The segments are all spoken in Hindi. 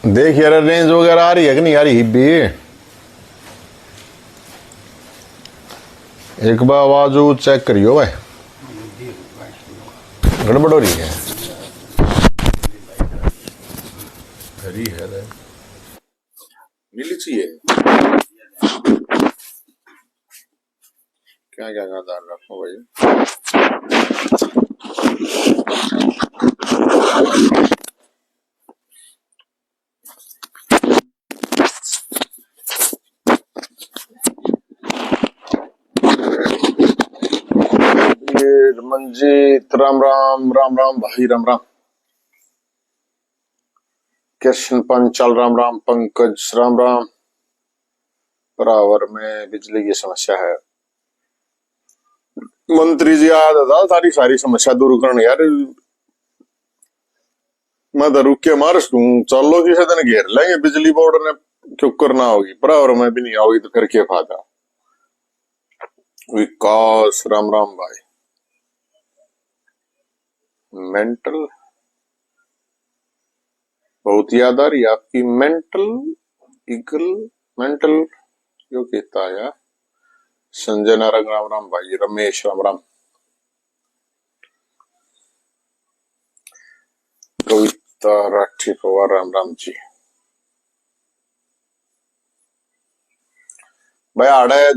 देख यार रेंज वगैरह आ रही है कि नहीं आ रही हिब्बी। एक बार आवाज चेक करियो भाई, गड़बड़ हो रही है। हरी है रे। नीली चाहिए। क्या क्या का ध्यान रखो भाई। ये मंजीत राम राम राम राम भाई राम राम। कृष्ण पंचाल राम राम। पंकज राम राम। बराबर में बिजली की समस्या है। मंत्री जी आया था सारी सारी समस्या दूर करने यार। मैं तो रुक के मार्स दूं, चलो किसी दिन घेर लेंगे बिजली बोर्ड ने। क्यों करना होगी बराबर में भी नहीं आओगी तो फिर क्या फायदा। विकास राम राम भाई। मेंटल बहुत याद आ रही है आपकी। मेंटल इगल मेंटल यो कहता है यार। संजय नारायण राम राम भाई। रमेश राम राम। कविता राठी पवार राम राम जी। भाई आड़े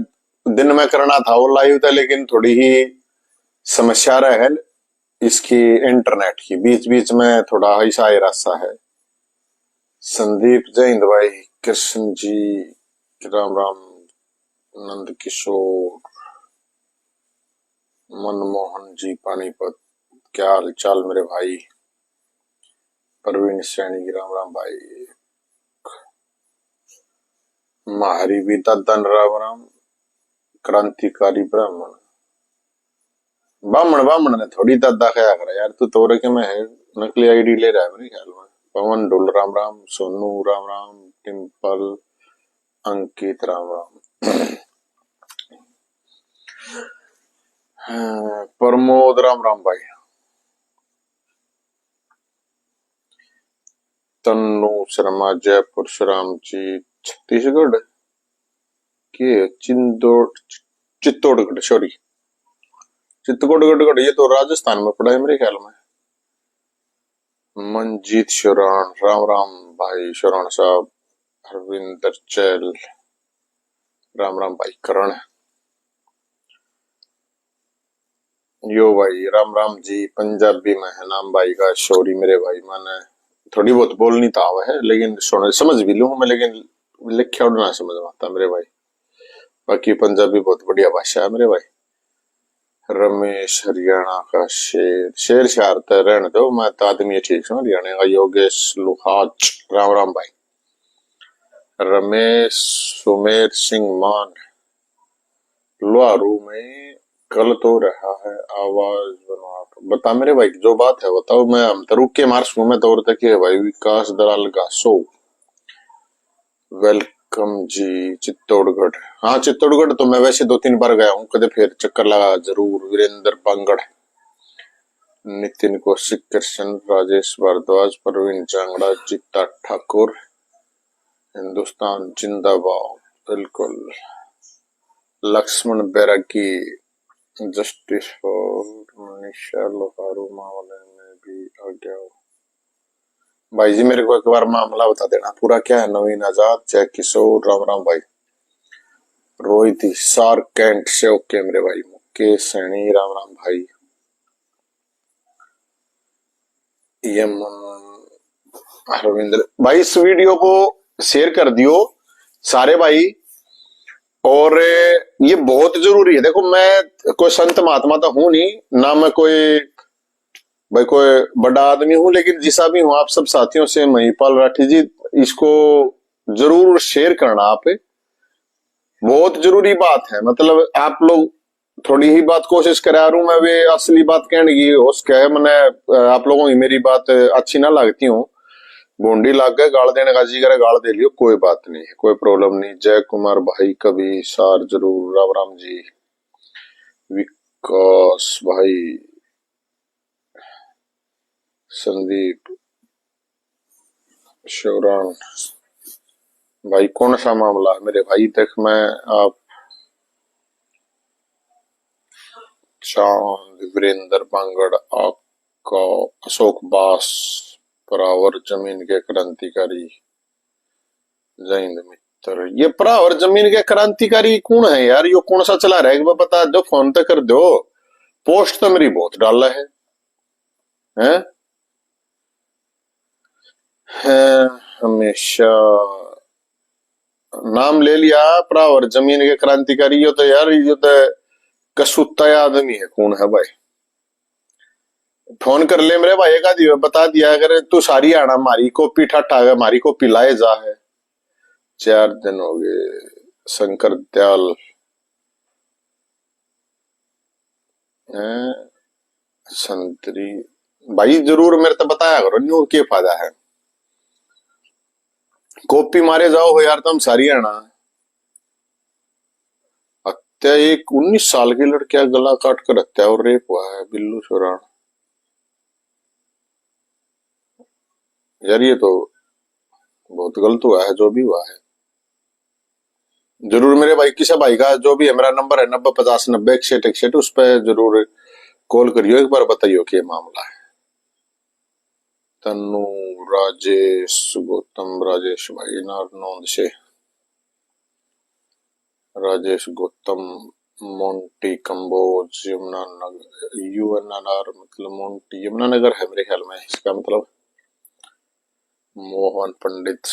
दिन में करना था वो लाइव था, लेकिन थोड़ी ही समस्या रहे इसकी इंटरनेट की। बीच बीच में थोड़ा ऐसा ही रास्ता है। संदीप जय हिंद भाई। कृष्ण जी राम राम। नंद किशोर मनमोहन जी पानीपत। क्या हाल चाल मेरे भाई। प्रवीण सैनी की राम राम भाई। महारी भी ददन राम राम। क्रांतिकारी ब्राह्मण ब्राह्मण ब्राह्मण ने थोड़ी दादा खाया करा यार। तू तो के में है नकली आईडी ले रहा है मेरे ख्याल में। पवन डुल राम राम। सोनू राम राम। टिम्पल अंकित राम राम। प्रमोद राम राम भाई। तन्नू शर्मा जयपुर श्राम जी छत्तीसगढ़ के चित्तौड़गढ़ सॉरी चित्तौड़गढ़। ये तो राजस्थान में पड़ा है मेरे ख्याल में। मंजीत शरण राम राम भाई। शरण साहब। हरविंदर चैल राम राम भाई। करण यो भाई राम राम जी। पंजाबी में है नाम भाई का। शौरी मेरे भाई। मैंने थोड़ी बहुत बोलनी तो आवा है, लेकिन सुन समझ भी लूं मैं, लेकिन लिखा उड़ना समझ में आता मेरे भाई। बाकी पंजाबी बहुत बढ़िया भाषा है मेरे भाई। रमेश हरियाणा का शेर शेर शार तो रहने दो, मैं तो आदमी ठीक हूँ हरियाणा का। योगेश लुहाच राम राम भाई। रमेश सुमेर सिंह मान लोहारू में कल तो रहा है आवाज बनवा। बता मेरे भाई जो बात है बताओ। मैं हम तो रुक के मार्च में दौर तक है भाई। विकास दलाल गासो वेलकम जी। चित्तौड़गढ़ हाँ चित्तौड़गढ़ तो मैं वैसे 2-3 बार गया हूँ, कदे फिर चक्कर लगा जरूर। वीरेंद्र बांगड़। नितिन कौशिक कृष्ण राजेश भारद्वाज प्रवीण चांगड़ा चित्ता ठाकुर। हिंदुस्तान जिंदाबाद बिल्कुल। लक्ष्मण बैरागी। जस्टिस फॉर मनीषा लोहारू मामले में भी आ गया। भाई जी मेरे को एक बार मामला बता देना पूरा क्या है। नवीन आजाद जय किशोर राम राम भाई। रोहित सार कैंट से ओके मेरे भाई। मुकेश सैनी राम राम भाई। हरविंदर भाई इस वीडियो को शेयर कर दियो सारे भाई। और ये बहुत जरूरी है। देखो मैं कोई संत महात्मा तो हूं नहीं ना, मैं कोई भाई कोई बड़ा आदमी हूं, लेकिन जिसा भी हूं आप सब साथियों से महिपाल राठी जी इसको जरूर शेयर करना। आप बहुत जरूरी बात है। मतलब आप लोग थोड़ी ही बात कोशिश करा रू मैं वे असली बात कहने की हो सके। मैंने आप लोगों की मेरी बात अच्छी ना लगती हूँ, भूंडी लाग गए गाड़ देने का जी करे गाड़ दे लियो, कोई बात नहीं है, कोई प्रॉब्लम नहीं। जय कुमार भाई कभी सार जरूर राम राम जी। विकास भाई। संदीप शिवरान भाई, कौन सा मामला है मेरे भाई? देख, मैं आप चांद वीरेंद्र बांगड़ आपका अशोक बास परावर जमीन के क्रांतिकारी जैन मित्र। ये परावर जमीन के क्रांतिकारी कौन है यार? यो कौन सा चला रहा है? एक बार बता दो, फोन तो कर दो। पोस्ट तो मेरी बहुत डाला है, हैं? है हमेशा नाम ले लिया परावर जमीन के क्रांतिकारी। यो तो यार, यो तो कसूता आदमी है। कौन है भाई? फोन कर ले मेरे भाई का दियो, बता दिया अगर तू सारी आना मारी कॉपी ठाठा है, मारी कॉपी लाए जा है। 4 दिन हो गए। शंकर दयाल संतरी भाई, जरूर मेरे तो बताया करो, न्यू के फायदा है? कॉपी मारे जाओ हो यार, तुम सारी आना। हत्या एक 19 साल की लड़कियां गला काट कर हत्या और रेप हुआ है बिल्लू चौरान। यार ये तो बहुत गलत हुआ है जो भी हुआ है। जरूर मेरे भाई, किसी भाई का जो भी है, मेरा नंबर है 9050906161, उस पर जरूर कॉल करियो, एक बार बताइयो कि मामला है। तनु राजेश गौतम, राजेश भाई नारनौंद से, राजेश गौतम मोंटी कंबोज यमुनानगर, यूएनआर मतलब मोंटी यमुनानगर है मेरे ख्याल में, इसका मतलब मोहन पंडित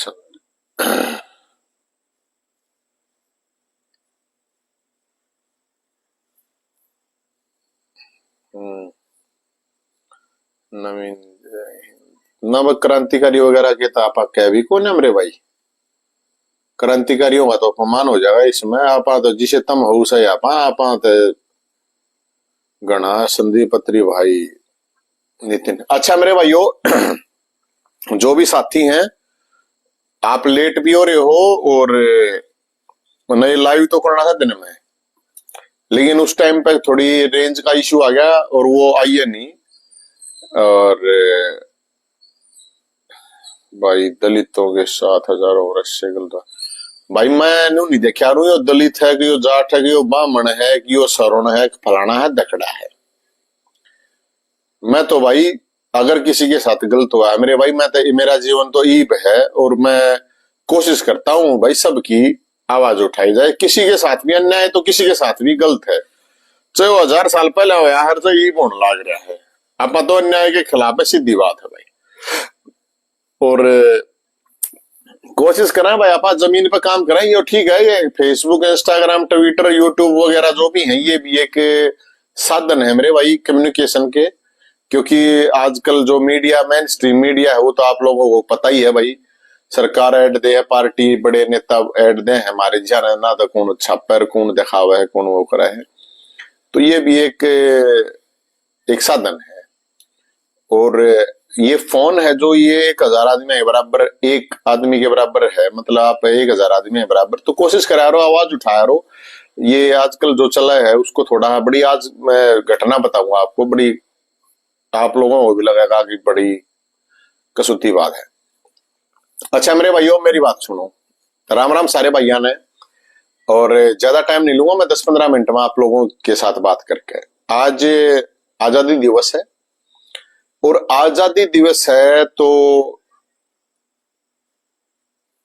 नवीन नव क्रांतिकारी वगैरह के तो आप कह भी कौन है मेरे भाई? क्रांतिकारियों का तो अपमान हो जाएगा इसमें। आप तो जिसे तम हो सही आप तो गणा संदीप पत्री भाई नितिन। अच्छा मेरे भाइयों, जो भी साथी हैं, आप लेट भी हो रहे हो और नहीं, लाइव तो करना था दिन में, लेकिन उस टाइम पे थोड़ी रेंज का इश्यू आ गया और वो आई है नहीं। और भाई दलितों के साथ हजारों वर्ष से गलत भाई, मैं नहीं देखा रू यो दलित है कि यो जाट है कि यो ब्राह्मण है कि यो सवर्ण है कि फलाना है दकड़ा है। मैं तो भाई अगर किसी के साथ गलत हुआ है मेरे भाई, मैं तो मेरा जीवन तो ईब है और मैं कोशिश करता हूँ भाई सबकी आवाज उठाई जाए। किसी के साथ भी अन्याय तो किसी के साथ भी गलत है, चाहे वो 1000 साल पहले होया, हर तो ईब होने लग रहा है। आप तो अन्याय के खिलाफ है, सीधी बात है भाई। और कोशिश करें भाई, आप जमीन पर काम करें, ये ठीक है। ये फेसबुक इंस्टाग्राम ट्विटर यूट्यूब वगैरह जो भी है, ये भी एक साधन है मेरे भाई कम्युनिकेशन के। क्योंकि आजकल जो मीडिया मेन स्ट्रीम मीडिया है वो तो आप लोगों को पता ही है भाई। सरकार ऐड दे है, पार्टी बड़े नेता ऐड दे, हमारे जहाँ ना तो कौन छापर कौन दिखावा है कौन वो करा है। तो ये भी एक साधन है। और ये फोन है जो ये 1000 आदमी के बराबर, एक आदमी के बराबर है, मतलब आप 1000 आदमी के बराबर। तो कोशिश करा रहो, आवाज उठाया रहो। ये आजकल जो चला है उसको थोड़ा बड़ी, आज मैं घटना बताऊंगा आपको, बड़ी आप लोगों को भी लगेगा कि बड़ी कसूती बात है। अच्छा मेरे भाइयों, मेरी बात सुनो। राम राम सारे भाइयों ने, और ज्यादा टाइम नहीं लूंगा मैं, 10-15 मिनट में आप लोगों के साथ बात करके। आज आजादी दिवस है, और आजादी दिवस है तो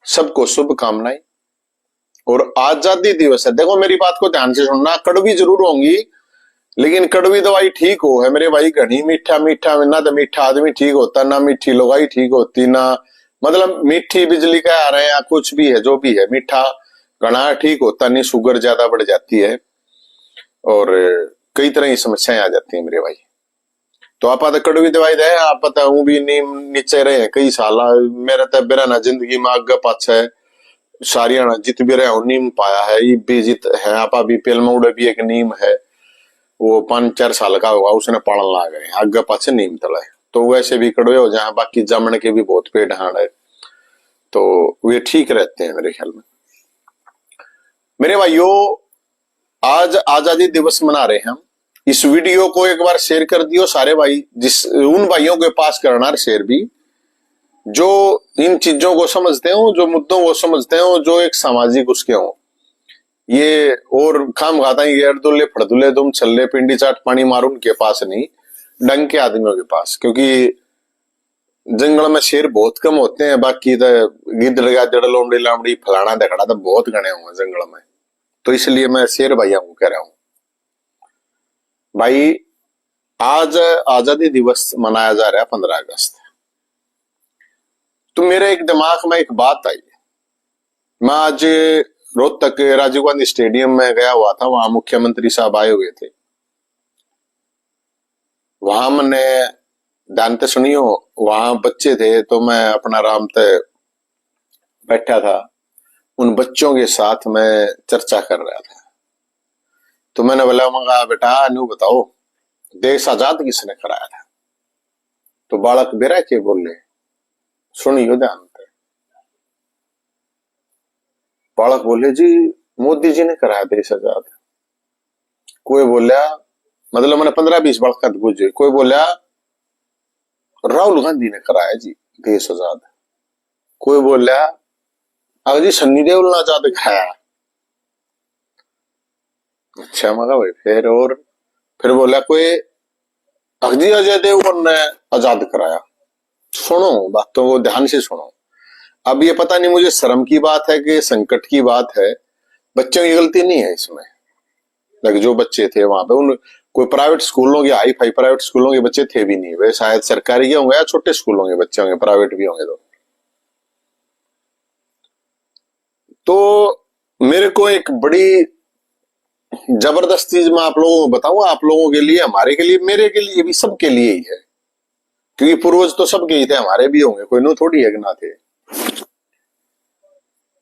सबको शुभकामनाएं। और आजादी दिवस है, देखो मेरी बात को ध्यान से सुनना, कड़वी जरूर होंगी लेकिन कड़वी दवाई ठीक हो है मेरे भाई। घनी मीठा मीठा ना तो मीठा आदमी ठीक होता, ना मीठी लुगाई ठीक होती, ना मतलब मीठी बिजली का आ रहे हैं या कुछ भी है, जो भी है मीठा घना ठीक होता नहीं, शुगर ज्यादा बढ़ जाती है और कई तरह की समस्याएं आ जाती है मेरे भाई। तो आप तो कड़वी दवाई दे, आप पता हूं भी नीम नीचे रहे कई साल। मेरा तो बेरा ना जिंदगी में आगे पाछे सारिया जित भी रहे नीम पाया है, ये भी जित है। आप अभी पेलमौड़े भी एक नीम है, वो 5-4 साल का होगा, उसने पालन ला गए आगे पाछे नीम तला है। तो वैसे भी कड़वे हो जाए, बाकी जामन के भी बहुत पेड़ हाड़ है, तो वे ठीक रहते हैं मेरे ख्याल में। मेरे भाइयों, आज आजादी दिवस मना रहे हैं हम। इस वीडियो को एक बार शेयर कर दियो सारे भाई, जिस उन भाइयों के पास करना शेयर भी जो इन चीजों को समझते हो, जो मुद्दों को समझते हो, जो एक सामाजिक उसके हो, ये और काम खाता है अड़दुल्ले फड़दुल्ले तुम छल्ले पिंडी चाट पानी मारो उनके पास नहीं, डंग के आदमियों के पास। क्योंकि जंगल में शेर बहुत कम होते हैं, बाकी तो गिद्ध गादड़ लोमड़ी लामड़ी फलाना दखड़ा तो बहुत गणे होंगे जंगल में। तो इसलिए मैं शेर भैया को कह रहा हूं भाई, आज आजादी दिवस मनाया जा रहा है 15 अगस्त। तो मेरे एक दिमाग में एक बात आई। मैं आज रोहतक राजीव गांधी स्टेडियम में गया हुआ था, वहां मुख्यमंत्री साहब आए हुए थे। वहां मैंने ध्यान से सुनियो, वहां बच्चे थे तो मैं अपना आराम से बैठा था, उन बच्चों के साथ मैं चर्चा कर रहा था। तो मैंने बोला मगा बेटा न्यू बताओ देश आजाद किसने कराया था? तो बालक बेरा के बोले, सुनियो ध्यान से। बालक बोले जी मोदी जी ने कराया देश आजाद। कोई बोला, मतलब मैंने 15-20 बालक पूछे, कोई बोला राहुल गांधी ने कराया जी देश आजाद। कोई बोला अगर जी सन्नी देओल ने आजाद कराया। अच्छा मगा भाई फिर, और फिर बोला कोई अगजी अजय देवगन ने आजाद कराया। सुनो बातों को ध्यान से सुनो। अब ये पता नहीं मुझे शर्म की बात है कि संकट की बात है, बच्चों की गलती नहीं है इसमें। लग जो बच्चे थे वहां पे, उन कोई प्राइवेट स्कूलों के हाई फाई प्राइवेट स्कूलों के बच्चे थे भी नहीं, वे शायद सरकारी के होंगे या छोटे स्कूलों के बच्चे होंगे, प्राइवेट भी होंगे। तो मेरे को एक बड़ी जबरदस्त चीज मैं आप लोगों को बताऊं, आप लोगों के लिए, हमारे के लिए, मेरे के लिए भी, सबके लिए ही है। क्योंकि पूर्वज तो सबके ही थे, हमारे भी होंगे, कोई नो थोड़ी है कि ना थे।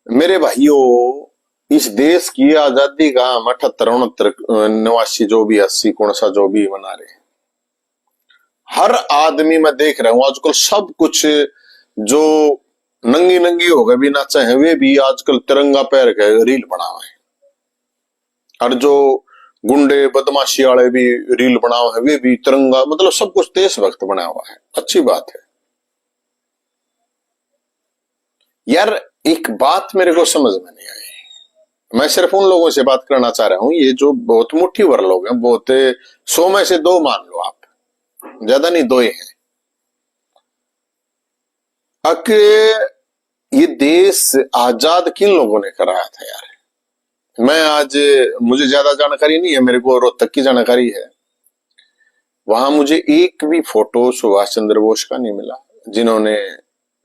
मेरे भाइयों, इस देश की आजादी का हम 78 69 89 जो भी 80 कौन सा जो भी मना रहे, हर आदमी में देख रहा हूं आजकल सब कुछ जो नंगी नंगी हो गए भी नाचे हैं, वे भी आजकल तिरंगा पैर के रील बना हुए हैं। और जो गुंडे बदमाशी वाले भी रील बनाओ है, वे भी तिरंगा, मतलब सब कुछ देशभक्त बना हुआ है। अच्छी बात है यार। एक बात मेरे को समझ में नहीं आई, मैं सिर्फ उन लोगों से बात करना चाह रहा हूं, ये जो बहुत मुट्ठी भर लोग हैं, बहुत 100 में से 2 मान लो आप, ज्यादा नहीं 2 ही हैं। अक ये देश आजाद किन लोगों ने कराया था यार? मैं आज, मुझे ज्यादा जानकारी नहीं है, मेरे को रोहतक की जानकारी है। वहां मुझे एक भी फोटो सुभाष चंद्र बोस का नहीं मिला, जिन्होंने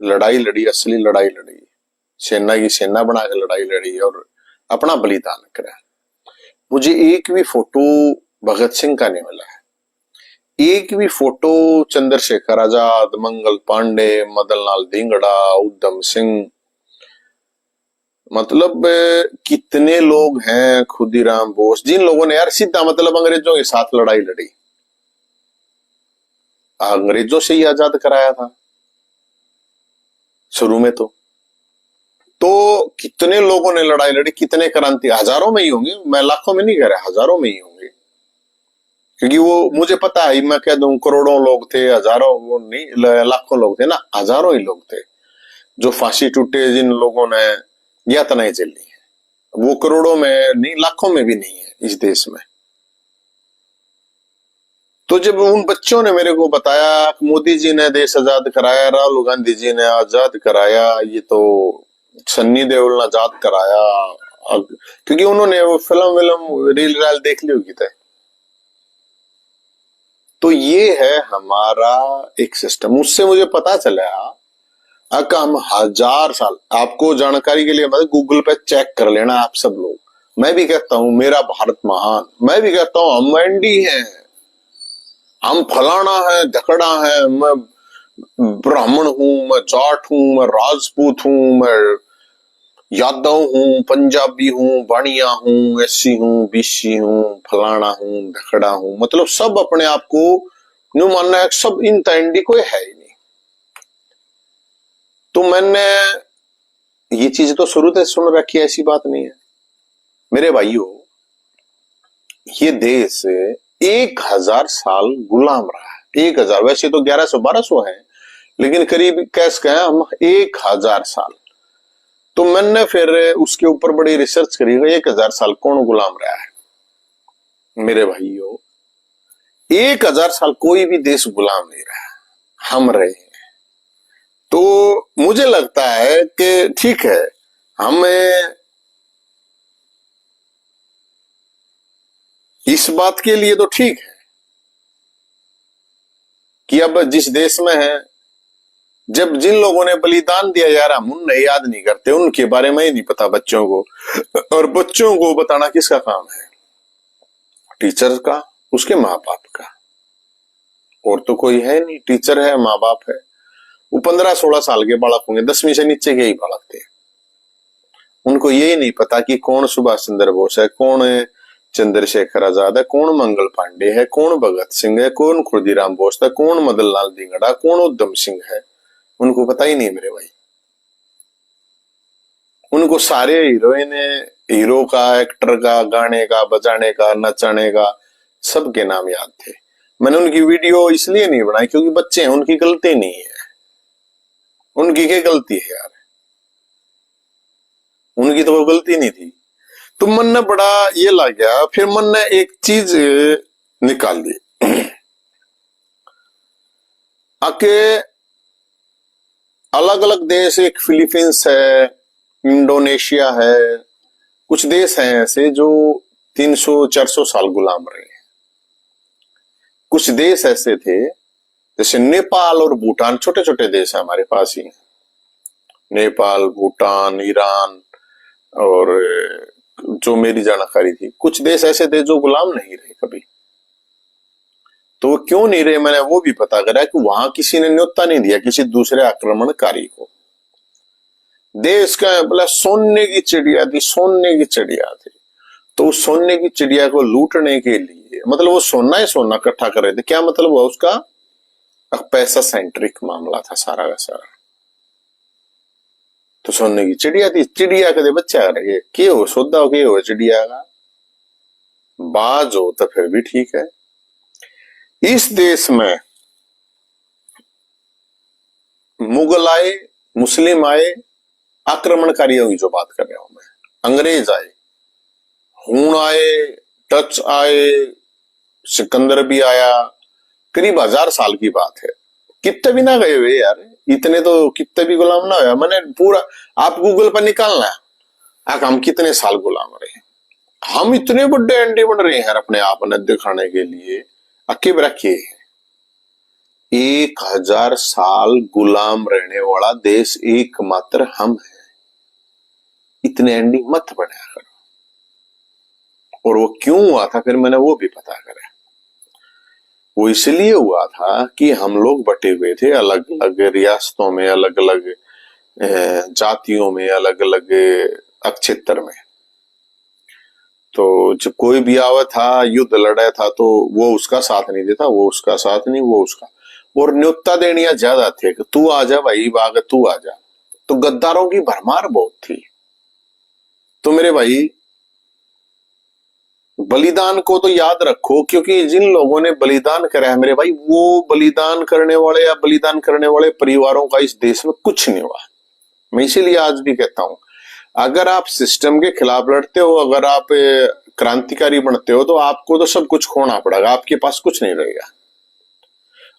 लड़ाई लड़ी, असली लड़ाई लड़ी, सेना की सेना बना के लड़ाई लड़ी और अपना बलिदान करा। मुझे एक भी फोटो भगत सिंह का नहीं मिला है, एक भी फोटो चंद्रशेखर आजाद, मंगल पांडे, मदन लाल धिंगड़ा, उधम सिंह, मतलब कितने लोग हैं, खुदीराम बोस, जिन लोगों ने यार सीधा मतलब अंग्रेजों के साथ लड़ाई लड़ी, अंग्रेजों से ही आजाद कराया था शुरू में। तो कितने लोगों ने लड़ाई लड़ी, कितने क्रांति, हजारों में ही होंगे, मैं लाखों में नहीं कह रहा, हजारों में ही होंगे। क्योंकि वो मुझे पता है, मैं कह दूं करोड़ों लोग थे, हजारों वो नहीं, लाखों लोग थे ना, हजारों ही लोग थे जो फांसी टूटे, जिन लोगों ने यातनाएं झेली है, वो करोड़ों में नहीं, लाखों में भी नहीं है इस देश में। तो जब उन बच्चों ने मेरे को बताया कि मोदी जी ने देश आजाद कराया, राहुल गांधी जी ने आजाद कराया, ये तो सन्नी देओल ने आजाद कराया, क्योंकि उन्होंने वो फिल्म रील राल देख ली होगी तय। तो ये है हमारा एक सिस्टम। उससे मुझे पता चला कि हम 1000 साल, आपको जानकारी के लिए मतलब गूगल पे चेक कर लेना आप सब लोग, मैं भी कहता हूं मेरा भारत महान, मैं भी कहता हूं हम एंडी हैं, हम फलाना है धकड़ा है, मैं ब्राह्मण हूं, मैं जाट हूं, मैं राजपूत हूं, मैं यादव हूं, पंजाबी हूं, बाणिया हूं, एससी हूं, बीसी हूं, फलाना हूं, धकड़ा हूं, मतलब सब अपने आप को न्यू मानना है, सब इन एंडी कोई है ही नहीं। तो मैंने ये चीज तो शुरू से सुन रखी है, ऐसी बात नहीं है मेरे भाइयों। ये देश 1000 साल गुलाम रहा है, 1000, वैसे तो 1100 1200 है, लेकिन करीब कैस कहें हम 1000 साल। तो मैंने फिर उसके ऊपर बड़ी रिसर्च करी, 1000 साल कौन गुलाम रहा है मेरे भाइयों? 1000 साल कोई भी देश गुलाम नहीं रहा, हम रहे हैं। तो मुझे लगता है कि ठीक है, हमें इस बात के लिए तो ठीक है कि अब जिस देश में है, जब जिन लोगों ने बलिदान दिया यार, हम उन्हें याद नहीं करते, उनके बारे में ही नहीं पता बच्चों को। और बच्चों को बताना किसका काम है? टीचर का, उसके माँ बाप का। और तो कोई है नहीं, टीचर है, माँ बाप है। वो 15-16 साल के बालक होंगे, 10वीं से नीचे के ही बालक थे। उनको यही नहीं पता कि कौन सुभाष चंद्र बोस है, कौन है चंद्रशेखर आजाद है, कौन मंगल पांडे है, कौन भगत सिंह है, कौन खुदीराम बोस है, कौन मदन लाल धिंगड़ा, कौन उधम सिंह है। उनको पता ही नहीं मेरे भाई। उनको सारे हीरोइन, हीरो का, एक्टर का, गाने का, बजाने का, नचाने का, सबके नाम याद थे। मैंने उनकी वीडियो इसलिए नहीं बनाई क्योंकि बच्चे हैं, उनकी गलती नहीं है। उनकी क्या गलती है यार? उनकी तो कोई गलती नहीं थी। तो मन ने बड़ा ये लग गया, फिर मन ने एक चीज निकाल ली आके, अलग अलग देश, एक फिलीपींस है, इंडोनेशिया है, कुछ देश हैं ऐसे जो 300-400 साल गुलाम रहे हैं। कुछ देश ऐसे थे जैसे नेपाल और भूटान, छोटे छोटे देश हैं हमारे पास ही, नेपाल, भूटान, ईरान, और जो मेरी जानकारी थी कुछ देश ऐसे थे जो गुलाम नहीं रहे कभी। तो वो क्यों नहीं रहे, मैंने वो भी पता करा कि वहां किसी ने न्योता नहीं दिया किसी दूसरे आक्रमणकारी को। देश का बोला सोने की चिड़िया थी, सोने की चिड़िया थी। तो उस सोने की चिड़िया को लूटने के लिए, मतलब वो सोना ही सोना इकट्ठा कर रहे थे। क्या मतलब हुआ उसका? पैसा सेंट्रिक मामला था सारा का सारा। तो सोने की चिड़िया थी, चिड़िया कदे बच्चा रहे के हो, सौदा हो के हो चिड़िया का, बाज हो तो फिर भी ठीक है। इस देश में मुगल आए, मुस्लिम आए, आक्रमणकारियों की जो बात कर रहा हूं मैं, अंग्रेज आए, हूण आए, डच आए, सिकंदर भी आया, करीब 1000 साल की बात है। कितने भी ना गए हुए यार, इतने तो कितने भी गुलाम ना हुआ। मैंने पूरा, आप गूगल पर निकालना है हम कितने साल गुलाम रहे। हम इतने बड़े अंडे बन रहे हैं यार अपने आप ने दिखाने के लिए। अकेब रखिए 1000 साल गुलाम रहने वाला देश एकमात्र हम है। इतने अंडी मत बनाया करो। और वो क्यों हुआ था फिर मैंने वो भी पता करा। वो इसलिए हुआ था कि हम लोग बटे हुए थे अलग अलग रियासतों में, अलग अलग जातियों में, अलग अलग अक्षेत्र में। तो जब कोई भी आवा था, युद्ध लड़ा था, तो वो उसका साथ नहीं देता, वो उसका साथ नहीं, वो उसका। और न्योता देनिया ज्यादा थे कि तू आ जा भाई, बाग तू आ जा। तो गद्दारों की भरमार बहुत थी। तो मेरे भाई बलिदान को तो याद रखो, क्योंकि जिन लोगों ने बलिदान करा है मेरे भाई, वो बलिदान करने वाले या बलिदान करने वाले परिवारों का इस देश में कुछ नहीं हुआ। मैं इसीलिए आज भी कहता हूं, अगर आप सिस्टम के खिलाफ लड़ते हो, अगर आप क्रांतिकारी बनते हो, तो आपको तो सब कुछ खोना पड़ेगा, आपके पास कुछ नहीं रहेगा।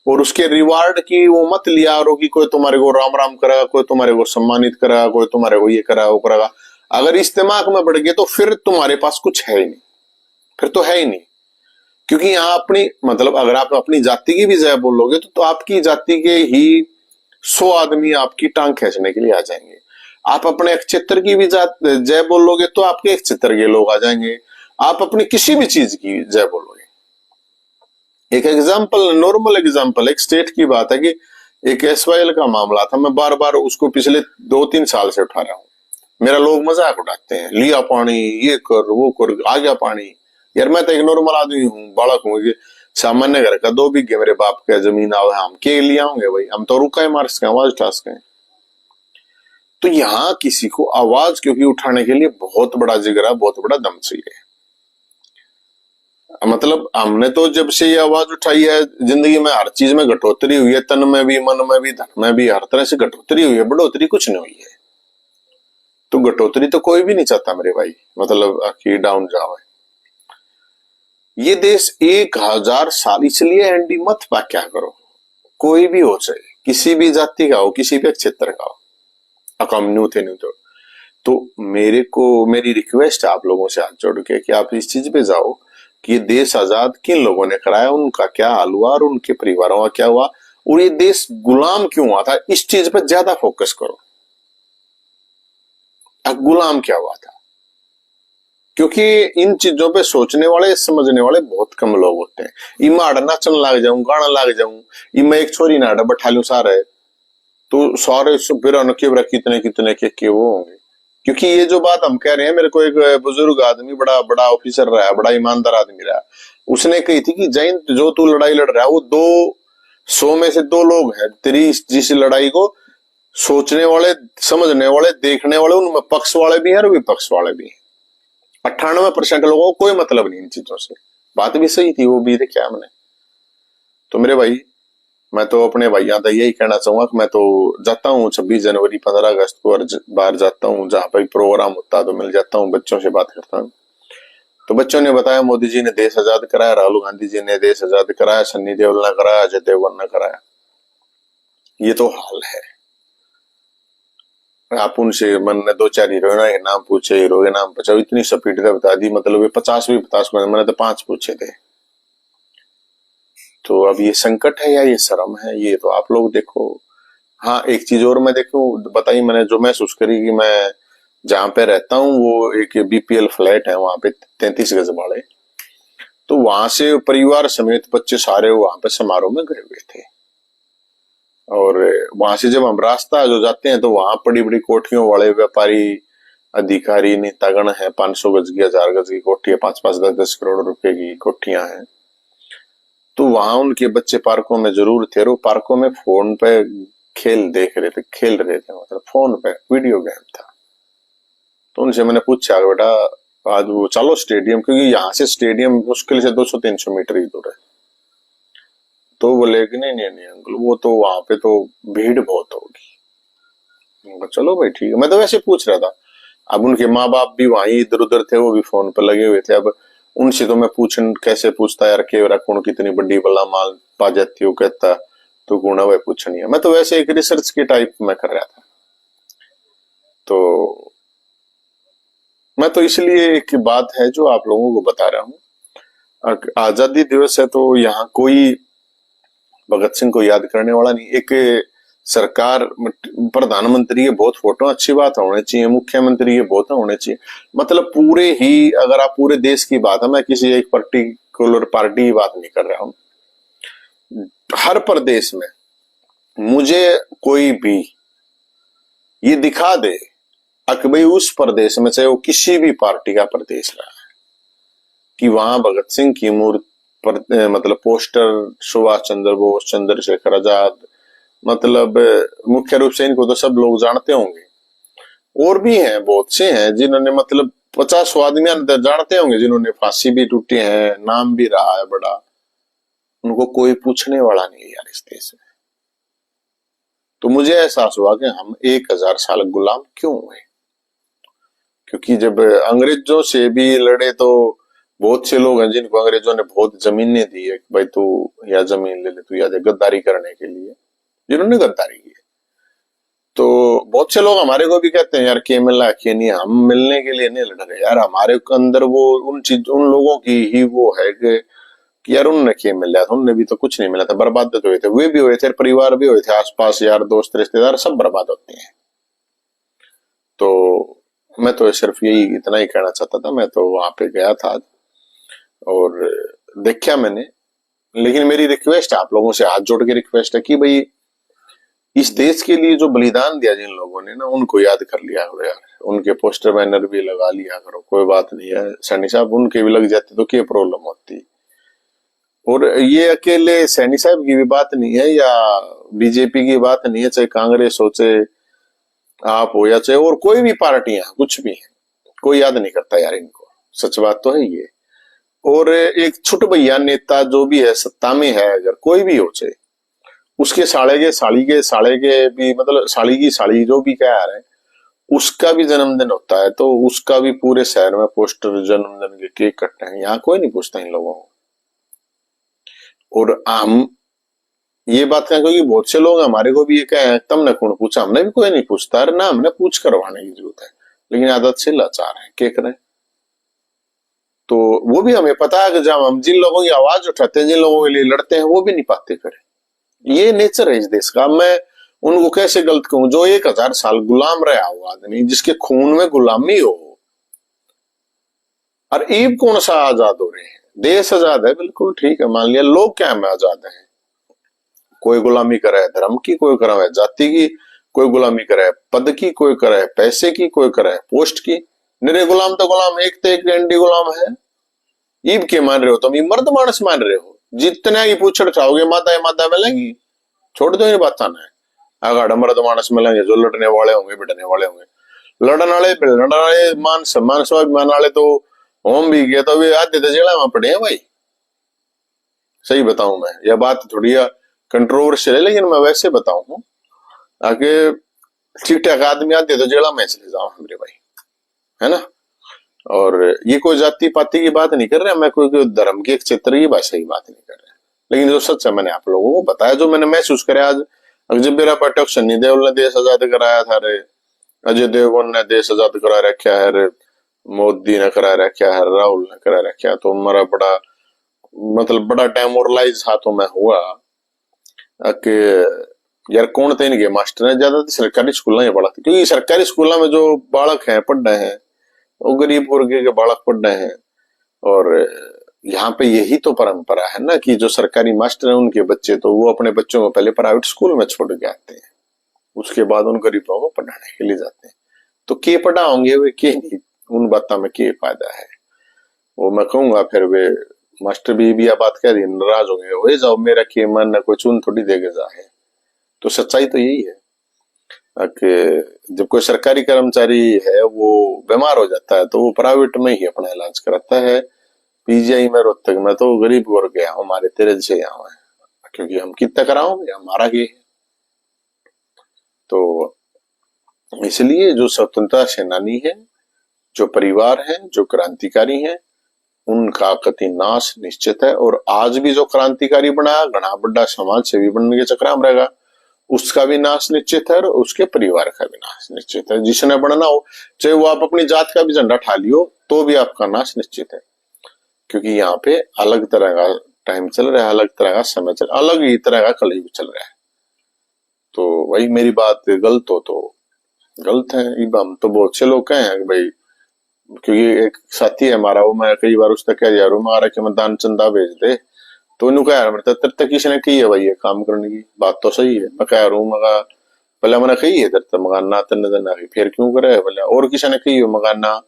और उसके रिवार्ड की वो मत लिया करो कि कोई तुम्हारे को राम राम करेगा, कोई तुम्हारे को सम्मानित करेगा, कोई तुम्हारे को ये करेगा वो करेगा। अगर इस दिमाग में बढ़ गए तो फिर तुम्हारे पास कुछ है ही नहीं, फिर तो है ही नहीं। क्योंकि यहाँ अपनी, मतलब अगर आप अपनी जाति की भी जय बोलोगे तो आपकी जाति के ही 100 आदमी आपकी टांग खींचने के लिए आ जाएंगे। आप अपने एक क्षेत्र की भी जय बोलोगे तो आपके एक क्षेत्र के लोग आ जाएंगे। आप अपनी किसी भी चीज की जय बोलोगे। एक एग्जाम्पल, नॉर्मल एग्जाम्पल, एक स्टेट की बात है कि एक एसवाईएल का मामला था। मैं बार बार उसको पिछले 2-3 साल से उठा रहा हूँ। मेरा लोग मजाक उड़ाते हैं, लिया पानी, ये कर वो कर, आ गया पानी। यार मैं तो एक नॉर्मल आदमी हूँ, बालक हूँ, सामान्य घर का 2 बीघे मेरे बाप का जमीन आओ, हम के लिए आओगे भाई? हम तो रुका है, मार्क्स का आवाज उठा सके। तो यहाँ किसी को आवाज क्योंकि उठाने के लिए बहुत बड़ा जिगरा, बहुत बड़ा दम चाहिए। मतलब हमने तो जब से ये आवाज उठाई है, जिंदगी में हर चीज में घटोतरी हुई है, तन में भी, मन में भी, धन में भी, हर तरह से घटोतरी हुई है, बढ़ोतरी कुछ नहीं हुई है। तो घटोतरी तो कोई भी नहीं चाहता मेरे भाई, मतलब कि डाउन जाओ। ये देश 1000 साल इसलिए एंडी मत पा क्या करो, कोई भी हो, चाहे किसी भी जाति का हो, किसी भी क्षेत्र का हो, अकमन्यू थे नहीं तो मेरे को मेरी रिक्वेस्ट है आप लोगों से हाथ जोड़ के कि आप इस चीज पे जाओ कि ये देश आजाद किन लोगों ने कराया, उनका क्या हाल हुआ और उनके परिवारों का क्या हुआ, और ये देश गुलाम क्यों हुआ था, इस चीज पर ज्यादा फोकस करो। गुलाम क्या हुआ था, क्योंकि इन चीजों पे सोचने वाले, समझने वाले बहुत कम लोग होते हैं। इमा नाचन लाग जाऊं, गाना लाग जाऊं, इमा एक छोरी नाड़ा बैठा लू सारे, तो सारे कितने कितने के वो होंगे। क्योंकि ये जो बात हम कह रहे हैं, मेरे को एक बुजुर्ग आदमी, बड़ा बड़ा ऑफिसर रहा, बड़ा ईमानदार आदमी रहा, उसने कही थी कि जैन जो तू लड़ाई लड़ रहा है वो 200 में से 2 लोग हैं तेरी जिस लड़ाई को सोचने वाले, समझने वाले, देखने वाले, उनमें पक्ष वाले भी हैं और विपक्ष वाले भी हैं। 98% लोगों को कोई मतलब नहीं इन चीजों से। बात भी सही थी, वो भी थे क्या हमने। तो मेरे भाई, मैं तो अपने भाइयों से यही कहना चाहूंगा कि मैं तो जाता हूँ 26 जनवरी 15 अगस्त को बाहर जाता हूँ, जहां पर प्रोग्राम होता है तो मिल जाता हूँ, बच्चों से बात करता हूँ। तो बच्चों ने बताया मोदी जी ने देश आजाद कराया, राहुल गांधी जी ने देश आजाद कराया, सन्नी देओल ने कराया, अजय देवगन ने कराया। ये तो हाल है। आप उनसे मन ने 2-4 हीरोइन के नाम पूछे, हीरो के नाम पूछा, इतनी स्पीड से बता दी, मतलब ये 50 भी बता, मैंने तो 5 पूछे थे। तो अब ये संकट है या ये शर्म है, ये तो आप लोग देखो। हाँ, एक चीज और मैं देखूं बताइए, मैंने जो महसूस करी कि मैं जहां पे रहता हूँ वो एक बीपीएल फ्लैट है, वहां पे 33 गज वाले, तो वहां से परिवार समेत बच्चे सारे वहां पे समारोह में गए हुए थे। और वहां से जब हम रास्ता जो जाते हैं तो वहां बड़ी बड़ी कोठियों वाले व्यापारी, अधिकारी, नेतागण है, 500 गज की, 1000 गज की कोठियां, 5-5, 10-10 करोड़ रुपए की कोठियां हैं। तो वहां उनके बच्चे पार्कों में जरूर थे, और वो पार्कों में फोन पे खेल देख रहे थे, खेल रहे थे, मतलब फोन पे वीडियो गेम था। तो उनसे मैंने पूछा बेटा आज वो चलो स्टेडियम, क्योंकि यहाँ से स्टेडियम मुश्किल से 200-300 मीटर ही दूर है। तो बोले कि नहीं नहीं नहीं अंकल, वो तो वहां पे तो भीड़ बहुत होगी। चलो भाई ठीक है, मैं तो वैसे पूछ रहा था। अब उनके माँ बाप भी वहीं इधर उधर थे, वो भी फोन पर लगे हुए थे। अब उनसे तो मैं कैसे पूछता यार के कौन कितनी बड़ी बल्ला माल पा जाती हो, कहता तो गुणा वह पूछनी है। मैं तो वैसे एक रिसर्च के टाइप में कर रहा था। तो मैं तो इसलिए एक बात है जो आप लोगों को बता रहा हूँ, आजादी दिवस है तो यहाँ कोई भगत सिंह को याद करने वाला नहीं। एक सरकार, प्रधानमंत्री के बहुत फोटो अच्छी बात होने चाहिए, मुख्यमंत्री के बहुत होने चाहिए, मतलब पूरे ही, अगर आप पूरे देश की बात है, मैं किसी एक पर्टिकुलर पार्टी की बात नहीं कर रहा हूं, हर प्रदेश में मुझे कोई भी ये दिखा दे कि भाई उस प्रदेश में, चाहे वो किसी भी पार्टी का प्रदेश रहा है, कि वहां भगत सिंह की मूर्ति मतलब पोस्टर, सुभाष चंद्र बोस, चंद्रशेखर आजाद, मतलब मुख्य रूप से इनको तो सब लोग जानते होंगे, और भी हैं बहुत से हैं जिन्होंने, मतलब 50 आदमी अंदर जानते होंगे जिन्होंने फांसी भी टूटी है, नाम भी रहा है बड़ा, उनको कोई पूछने वाला नहीं है यार इस देश में। तो मुझे एहसास हुआ कि हम 1000 साल गुलाम क्यों हुए, क्योंकि जब अंग्रेजों से भी लड़े तो बहुत से लोग हैं जिनको अंग्रेजों ने बहुत जमीनें दी है, भाई तू या जमीन ले ले, तू या गद्दारी करने के लिए, जिन्होंने गद्दारी की। तो बहुत से लोग हमारे को भी कहते हैं यार के मिला के नहीं, हम मिलने के लिए नहीं लड़ रहे यार, हमारे अंदर वो उन लोगों की ही वो है कि यार उनने के मिला था, उनने भी तो कुछ नहीं मिला था, बर्बाद तो हुए थे, वे भी हुए थे, परिवार भी हुए थे, आसपास यार दोस्त रिश्तेदार सब बर्बाद होते हैं। तो मैं तो सिर्फ यही इतना ही कहना चाहता था। मैं तो वहां पे गया था और देखा मैंने, लेकिन मेरी रिक्वेस्ट है आप लोगों से, हाथ जोड़ के रिक्वेस्ट है कि भाई इस देश के लिए जो बलिदान दिया जिन लोगों ने ना, उनको याद कर लिया करो यार, उनके पोस्टर बैनर भी लगा लिया करो, कोई बात नहीं है। सैनी साहब उनके भी लग जाते तो क्या प्रॉब्लम होती। और ये अकेले सैनी साहब की भी बात नहीं है या बीजेपी की बात नहीं है, चाहे कांग्रेस हो, चाहे आप हो, या चाहे और कोई भी पार्टियां कुछ भी है, कोई याद नहीं करता यार इनको, सच बात तो है ये। और एक छुट भैया नेता जो भी है सत्ता में है, अगर कोई भी हो चाहे, उसके साले के भी, मतलब साली की साली जो भी कह रहे हैं, उसका भी जन्मदिन होता है तो उसका भी पूरे शहर में पोस्टर जन्मदिन के केक कटते हैं। यहाँ कोई नहीं पूछता इन लोगों को। और हम ये बात कहें क्योंकि बहुत से लोग हमारे को भी ये कहे तुमने कौन पूछा, हमने भी कोई नहीं पूछता है ना, हमने पूछ करवाने की जरूरत है, लेकिन आदत से लाचार है, क्या करें। तो वो भी हमें पता है कि जब हम जिन लोगों की आवाज उठाते हैं, जिन लोगों के लिए लड़ते हैं, वो भी नहीं पाते फिर। ये नेचर है इस देश का। मैं उनको कैसे गलत कहूं जो 1000 साल गुलाम रहा हो आदमी, जिसके खून में गुलामी हो, और ईब कौन सा आजाद हो रहे हैं। देश आजाद है बिल्कुल ठीक है, मान लिया, लोग क्या में आजाद है। कोई गुलामी करे है धर्म की, कोई करे है जाति की, कोई गुलामी करे है पद की, कोई करे है पैसे की, कोई करे है पोस्ट की। निरे गुलाम तो गुलाम, एक तो एक एंटी गुलाम है। ईब के मान रहे हो तुम, मर्द मानस मान रहे हो। जितने की पूछड़ चाहोगे मादा मिलेंगी, छोड़ दो इन बात है। अगर मर्द मानस मिलेंगे जो लड़ने वाले होंगे, बिटने वाले होंगे, लड़न वाले मान सम्मान स्वाभिमान वाले तो होम भी गया तो भी आधे तो जेल में पड़े हैं भाई। सही बताऊं मैं, यह बात थोड़ी कंट्रोवर्शियल है, लेकिन मैं वैसे बताऊं आगे ठीक ठाक आदमी आते तो जेड़ा में चले जाओ मेरे भाई, है ना। और ये कोई जाति पाति की बात नहीं कर रहे, मैं कोई धर्म के एक क्षेत्र की भाषा की बात नहीं कर रहे, लेकिन जो सच है मैंने आप लोगों को बताया, जो मैंने महसूस कराया। आज जब मेरा पाठक सन्नी देओल ने देश आजाद कराया था रे, अजय देवगन ने देश आजाद करा रखा है रे, मोदी ने करा रखा है, राहुल ने करा रखा है, तो हमारा बड़ा मतलब बड़ा डेमोरलाइज हाथों में हुआ कि यार कौन थे इनके मास्टर है। ज्यादा सरकारी स्कूल में पढ़ा, क्योंकि सरकारी स्कूलों में जो बालक हैं पढ़ रहे हैं वो गरीब वर्ग के बालक पढ़ रहे हैं। और यहाँ पे यही तो परंपरा है ना कि जो सरकारी मास्टर है उनके बच्चे तो वो अपने बच्चों को पहले प्राइवेट स्कूल में छोड़ के आते हैं, उसके बाद उन गरीबों को पढ़ाने के लिए जाते हैं। तो के पढ़ाओगे वे, के नहीं, उन बातों में के फायदा है। वो मैं कहूंगा फिर वे मास्टर भी बात कह दी, नाराज हो गए, हो जाओ मेरा के मन कोई चुन थोड़ी देगा जाए। तो सच्चाई तो यही है कि जब कोई सरकारी कर्मचारी है वो बीमार हो जाता है तो वो प्राइवेट में ही अपना इलाज कराता है। पीजीआई में रोहतक में तो गरीब वर्ग गया हमारे तेरे जैसे यहाँ है, क्योंकि हम कितना कराओगे, हमारा ये है। तो इसलिए जो स्वतंत्रता सेनानी है, जो परिवार है, जो क्रांतिकारी है, उनका कति नाश निश्चित है। और आज भी जो क्रांतिकारी बना, घना बड़ा समाज सेवी बनने के चक्कर में रहेगा, उसका भी नाश निश्चित है और उसके परिवार का भी नाश निश्चित है। जिसने बनना हो, चाहे वो आप अपनी जात का भी झंडा ठा लियो, तो भी आपका नाश निश्चित है। क्योंकि यहाँ पे अलग तरह का टाइम चल रहा है, अलग तरह का समय चल, अलग ही तरह का कलयुग चल रहा है। तो वही मेरी बात गलत हो तो गलत है। हम तो बहुत से लोग कहे हैं भाई, क्योंकि एक साथी है हमारा, वो मैं कई बार उससे कह दिया मारा कि मैं दान चंदा भेज दे, तो इन्हों कह रहा तेरे तक किसी ने कही है भाई ये काम करने की, बात तो सही है। मैं कह रहा हूँ मगा पहले मैंने कही है तेरे मगाना तेने देना फिर क्यों करे बोले, और किसी ने कही हो मगाना,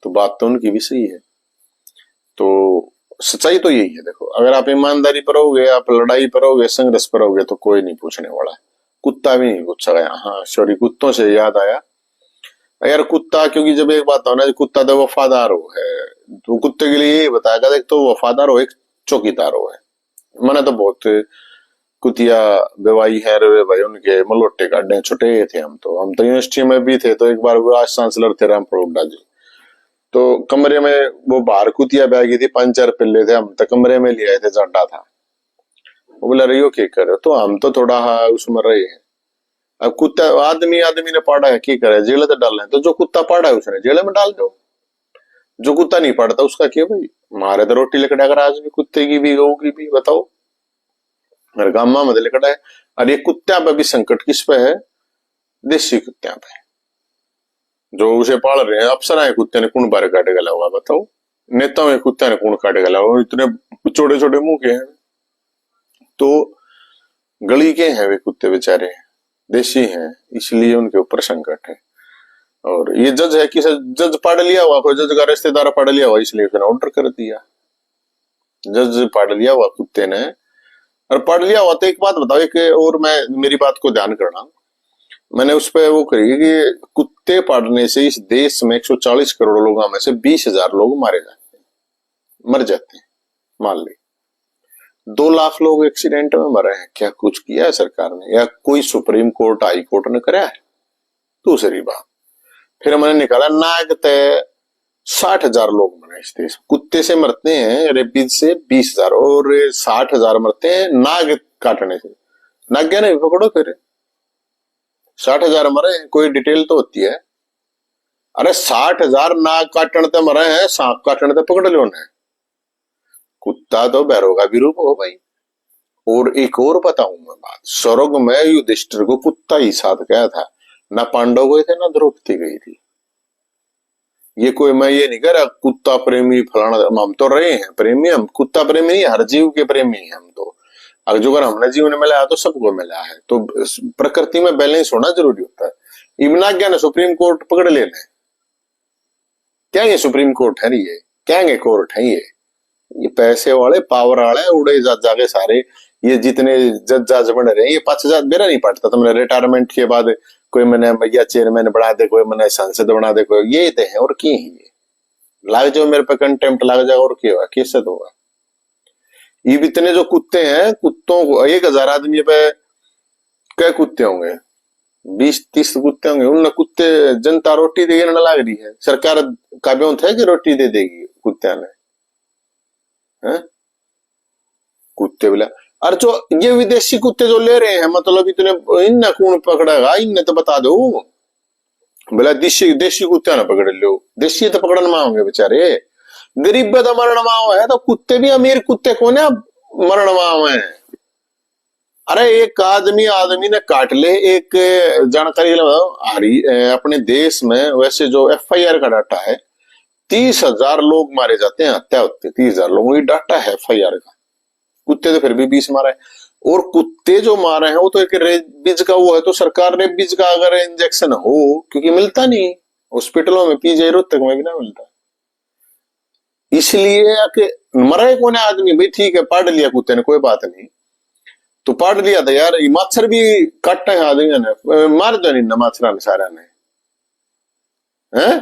तो बात तो उनकी भी सही है। तो सच्चाई तो यही है। देखो, अगर आप ईमानदारी पर होगे, आप लड़ाई पर होगे, संघर्ष पर होगे, तो कोई नहीं पूछने वाला, कुत्ता भी नहीं पूछा गया। हाँ सॉरी, कुत्तों से याद आया यार, कुत्ता, क्योंकि जब एक बात हो ना, कुत्ता तो वफादार हो है, तो कुत्ते के लिए यही बताया देख तो वफादार हो, एक चौकीदार हो है। मैंने तो बहुत कुतिया बेवाई है रे भाई, उनके मलोटे काटे छुटे थे। हम तो यूनिवर्सिटी में भी थे, तो एक बार वो आज चांसलर थे रामपुर हुड्डा जी, तो कमरे में वो बाहर कुतिया बह गई थी, 5-4 पिल्ले थे, हम तो कमरे में ले आए थे, जाटा था। वो बोला रही हो क्या करे, तो हम तो थोड़ा उसमें रहे हैं। अब कुत्ता आदमी ने पाड़ा है, क्या करे, जेल तो डालना है, तो जो कुत्ता पाड़ा है उसने जेल में डाल दो, जो कुत्ता नहीं पड़ता उसका क्या भाई। मारे तो रोटी लकड़ा कर आज भी, कुत्ते की भी गऊ की भी, बताओ मेरे गामा में लकड़ा है। और ये कुत्ता पे भी संकट किस पे है, देसी कुत्तिया पे, जो उसे पाल रहे हैं। अफसर कुत्ते ने कौन बारे काटे गला होगा बताओ, नेताओं के कुत्ते ने कौन काटे गला होगा, इतने छोटे छोटे मुंह के हैं। तो गली के हैं वे कुत्ते बेचारे, देसी हैं, इसलिए उनके ऊपर संकट है। और ये जज है कि जज पढ़ लिया हुआ, कोई जज का रिश्तेदार पढ़ लिया हुआ, इसलिए उसने ऑर्डर कर दिया। जज पढ़ लिया हुआ कुत्ते ने, और पढ़ लिया हुआ। तो एक बात बताओ, एक और मैं मेरी बात को ध्यान करना, मैंने उस पर वो करी कि कुत्ते पाड़ने से इस देश में 140 करोड़ लोगों में से 20,000 लोग मारे जाते हैं। मर जाते हैं। मान ली 2 लाख लोग एक्सीडेंट में मरे हैं, क्या कुछ किया है सरकार ने या कोई सुप्रीम कोर्ट हाई कोर्ट ने कराया है? दूसरी बात, फिर मैंने निकाला नाग तय 60,000 लोग मरे इस देश। कुत्ते से मरते हैं रेबीज से 20,000 और 60,000 मरते हैं नाग काटने से। नाग क्या नहीं पकड़ो, फिर 60,000 मरे, कोई डिटेल तो होती है। अरे 60,000 नाग काटने ते मरे हैं, सांप काटने ते पकड़ लो ने। कुत्ता तो भैरव का भी रूप हो भाई। और एक और बताऊं मैं बात, स्वर्ग में युधिष्ठिर को कुत्ता ही साथ गया था, ना पांडव गए थे ना द्रौपदी गई थी। ये कोई मैं ये नहीं कह रहा कुत्ता प्रेमी फलाना, हम तो रहे हैं प्रेमी, हम कुत्ता प्रेमी नहीं, हर जीव के प्रेमी हैं हम तो। अगर हमने जीवन में मिला तो सबको मिला है, तो प्रकृति में बैलेंस होना जरूरी होता है। इब्ना क्या ना सुप्रीम कोर्ट पकड़ लेना, क्या ये सुप्रीम कोर्ट है? ये क्या ये कोर्ट है? ये पैसे वाले पावर वाले उड़े जाके सारे ये जितने जज बन रहे हैं, ये 5,000 मेरा नहीं पड़ता। तुमने रिटायरमेंट के बाद कोई मैंने भैया चेयरमैन बना दे, कोई मैंने सांसद बना दे, कोई ये तो है। और की ये लाग जाओ मेरे पे कंटेम्प्ट लाग जाएगा और क्या होगा, कैसे होगा? ये इतने जो कुत्ते हैं, कुत्तों को 1,000 आदमी पे क्या कुत्ते होंगे? 20-30 कुत्ते होंगे। उन कुत्ते जनता रोटी देगी ना लाग रही है, सरकार का भी है कि रोटी दे देगी कुत्ते ने? कुत्ते बोला, अरे जो ये विदेशी कुत्ते जो ले रहे हैं, मतलब इतने इन कौन पकड़ेगा? इन्हें तो बता दो। बोला देशी कुत्ते ना पकड़ लो, देशी तो पकड़न माओगे बेचारे, गरीब तो मरण माओ है, तो कुत्ते भी अमीर कुत्ते कौन है मरण माओ है? अरे एक आदमी ने काट ले, एक जानकारी आ रही अपने देश में वैसे जो FIR का डाटा है, 30,000 लोग मारे जाते हैं, हत्या होती है 30,000 लोगों की, डाटा है FIR का। कुत्ते तो फिर भी 20 मारा है। और कुत्ते जो मारे हैं वो तो एक रेबीज का वो है, तो सरकार रेबीज का अगर इंजेक्शन हो, क्योंकि मिलता नहीं हॉस्पिटलों में, PGI रोहतक में भी ना मिलता, इसलिए मरा कौन है आदमी भाई? ठीक है पाड़ लिया कुत्ते ने, कोई बात नहीं, तो पाड़ लिया था यार। मच्छर भी काटते हैं आदमी ने, मार दो नहीं ना मच्छरा ने सारा ने, है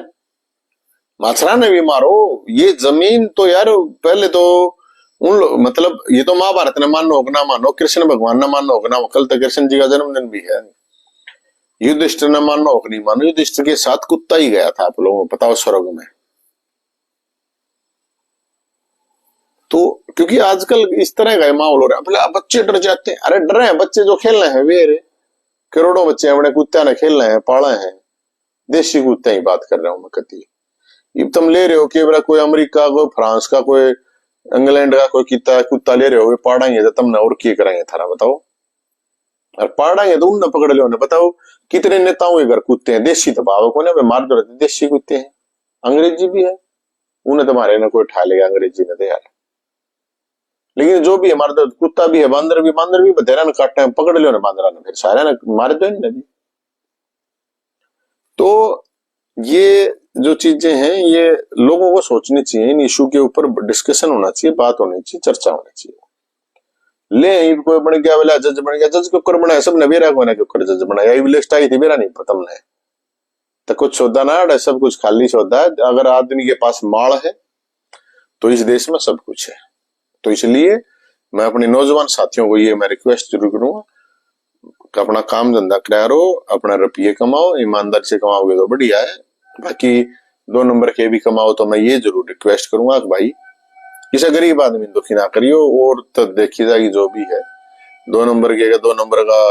मच्छरा ने भी मारो। ये जमीन तो यार पहले तो मतलब ये तो महाभारत ने मानो हो ना मानो, कृष्ण भगवान ने मानो हो ना, कल तो कृष्ण जी का जन्मदिन भी है। युधिष्ठिर ने मानो हो नहीं मानो, युधिष्ठिर के साथ कुत्ता ही गया था, आप लोगों को बताओ स्वर्ग में। तो क्योंकि आजकल इस तरह का माहौल हो रहा है, बोले बच्चे डर जाते हैं। अरे डर हैं बच्चे, जो खेल रहे हैं वे करोड़ों बच्चे अपने कुत्ते ने खेल रहे हैं, पाले हैं, देशी कुत्ते ही बात कर रहा हूं मैं। कति तुम ले रहे हो कि बोला कोई अमेरिका, कोई फ्रांस का, कोई इंग्लैंड का कोई कुत्ता ले रहे हो, पाड़ेंगे तो तुमने और क्या करेंगे थारा बताओ? और पाड़ेंगे तो उन पकड़ लो, बताओ कितने नेताओं के घर कुत्ते हैं? देशी तो भाव को ना मार दो, देशी कुत्ते हैं। अंग्रेजी भी है, उन्हें तुम्हारे ना कोई उठा लेगा अंग्रेजी ने यार। लेकिन जो भी है मार दो, कुत्ता भी है, बांदर भी बतेरा ने काटना है, पकड़ लो ना बांदरा ने, फिर सारे ने मार दो नहीं। तो ये जो चीजें हैं ये लोगों को सोचनी चाहिए, इन इशू के ऊपर डिस्कशन होना चाहिए, बात होनी चाहिए, चर्चा होनी चाहिए। ले कोई बन गया बोला जज बन गया, जज के ऊपर बनाया सब नवेरा को के ऊपर जज बनाया, ये लिस्ट आई थी मेरा नहीं पता हमने, तो कुछ सौदा ना, सब कुछ खाली सौदा है। अगर आदमी के पास माल है तो इस देश में सब कुछ है। तो इसलिए मैं अपने नौजवान साथियों को ये मैं रिक्वेस्ट जरूर करूंगा कि अपना काम धंधा करा रहो, अपना रुपये कमाओ, ईमानदारी से कमाओगे तो बढ़िया है, बाकी 2 नंबर के भी कमाओ। तो मैं ये जरूर रिक्वेस्ट करूंगा कि भाई किसी गरीब आदमी दुखी ना करियो। और तो देखी जाएगी जो भी है, 2 नंबर के 2 नंबर का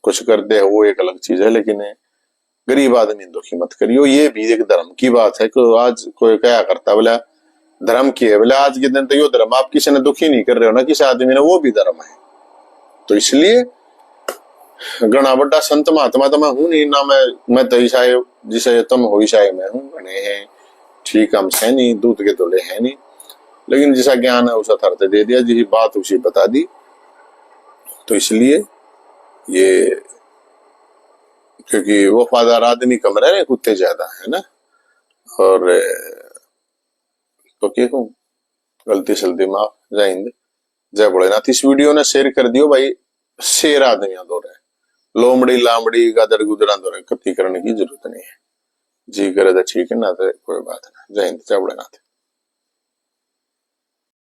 कुछ कर दे वो एक अलग चीज है, लेकिन गरीब आदमी दुखी मत करियो। ये भी एक धर्म की बात है कि आज कोई क्या करता बोला धर्म की है, बोले आज के दिन तो यो धर्म, आप किसी ने दुखी नहीं कर रहे हो ना किसी आदमी ने, वो भी धर्म है। तो इसलिए घना बड़ा संत महात्मा तो मैं हूं नहीं ना, मैं तो ईसाई जिसे तुम हो ईसाई मैं हूँ, घने हैं ठीक, हम है नहीं, दूध के तोले है नहीं, लेकिन जैसा ज्ञान है उसा थरते दे दिया, जिस बात उसी बता दी। तो इसलिए ये क्योंकि वफादार आदमी कम रह रहे, कुत्ते ज्यादा है ना। और तो क्या कहूं, गलती सलती माफ, जय हिंद जय भोलेनाथ। इस वीडियो ने शेयर कर दियो भाई, शेर आदमी दो रहे, लोमड़ी लामड़ी गादड़ गुदड़ा दो रहे, कत्ती करने की जरूरत नहीं है। जी करे तो ठीक है, ना तो कोई बात नहीं। जय हिंद जय भोलेनाथ।